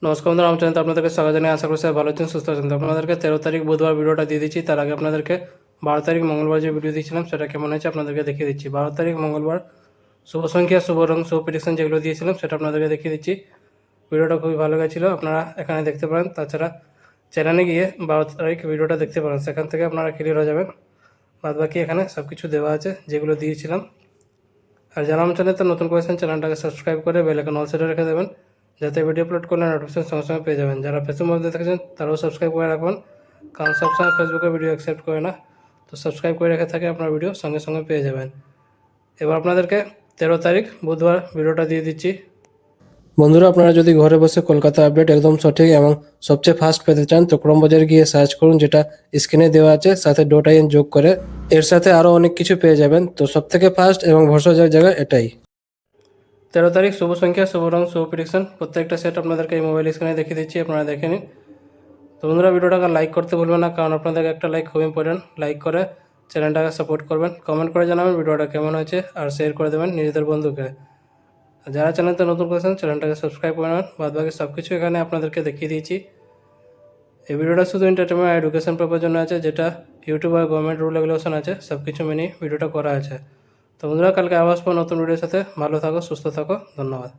নমস্কার বন্ধুরা, আমার চ্যানেলে আপনাদেরকে স্বাগত জানাই। আশা করি সবাই ভালো আছেন, সুস্থ আছেন। তো আপনাদেরকে 13 তারিখ বুধবার ভিডিওটা দিয়ে দিচ্ছি। তার আগে আপনাদেরকে 12 তারিখ মঙ্গলবার যে ভিডিও দিয়েছিলাম সেটা কেমন হয়েছে আপনাদেরকে দেখিয়ে দিচ্ছি। 12 তারিখ মঙ্গলবার শুভ সংখ্যা, শুভ রং, শুভ প্রেডিকশন যেগুলো দিয়েছিলাম সেটা আপনাদেরকে দেখিয়ে দিচ্ছি। ভিডিওটা খুবই ভালো গেছিলো, আপনারা এখানে দেখতে পারেন। তাছাড়া চ্যানেলে গিয়ে 12 তারিখ ভিডিওটা দেখতে পারেন, সেখান থেকে আপনারা ক্লিয়ার হয়ে যাবেন। বাদ বাকি এখানে সব কিছু দেওয়া আছে যেগুলো দিয়েছিলাম। আর যারা আমার চ্যানেলে নতুন করেছেন চ্যানেলটাকে সাবস্ক্রাইব করে বেল আইকন অল সেটে রেখে দেবেন, যাতে ভিডিও আপলোড করলে নোটিফিকেশন সঙ্গে সঙ্গে পেয়ে যাবেন। যারা ফেসবুক মধ্যে থাকছেন তারাও সাবস্ক্রাইব করে রাখবেন, কারণ সবসময় ফেসবুকে ভিডিও অ্যাকসেপ্ট করে না। তো সাবস্ক্রাইব করে রেখে থাকে আপনার ভিডিও সঙ্গে সঙ্গে পেয়ে যাবেন। এবার আপনাদেরকে 13 তারিখ বুধবার ভিডিওটা দিয়ে দিচ্ছি। বন্ধুরা, আপনারা যদি ঘরে বসে কলকাতা আপডেট একদম সঠিক এবং সবচেয়ে ফাস্ট পেতে চান তো ক্রমবাজার গিয়ে সার্চ করুন, যেটা স্ক্রিনে দেওয়া আছে, সাথে .in যোগ করে এর সাথে আরও অনেক কিছু পেয়ে যাবেন। তো সবথেকে ফাস্ট এবং ভরসাযোগ্য জায়গা এটাই। 13 তারিখ শুভ সংখ্যা, শুভ রং, শুভ প্রেডিকশন প্রত্যেকটা সেট আপনাদেরকে এই মোবাইল স্ক্রিনে দেখিয়ে দিচ্ছি, আপনারা দেখে নিন। তো বন্ধুরা, ভিডিওটাকে লাইক করতে ভুলবেন না, কারণ আপনাদেরকে একটা লাইক খুব ইম্পর্টেন্ট। লাইক করে চ্যানেলটাকে সাপোর্ট করবেন, কমেন্ট করে জানাবেন ভিডিওটা কেমন হয়েছে, আর শেয়ার করে দেবেন নিজেদের বন্ধুকে। যারা চ্যানেলটা নতুন করেছেন চ্যানেলটাকে সাবস্ক্রাইব করে নেবেন। বাদ বাকি সব কিছু এখানে আপনাদেরকে দেখিয়ে দিয়েছি। এই ভিডিওটা শুধু এন্টারটেনমেন্ট আর এডুকেশন পারপাসের জন্য আছে, যেটা ইউটিউব আর গভর্নমেন্ট রুল রেগুলেশন আছে, সব কিছু মেনে ভিডিওটা করা আছে। তো বন্ধুরা, কালকে আবার আসবো নতুন ভিডিওর সাথে। ভালো থাকো, সুস্থ থাকো, ধন্যবাদ।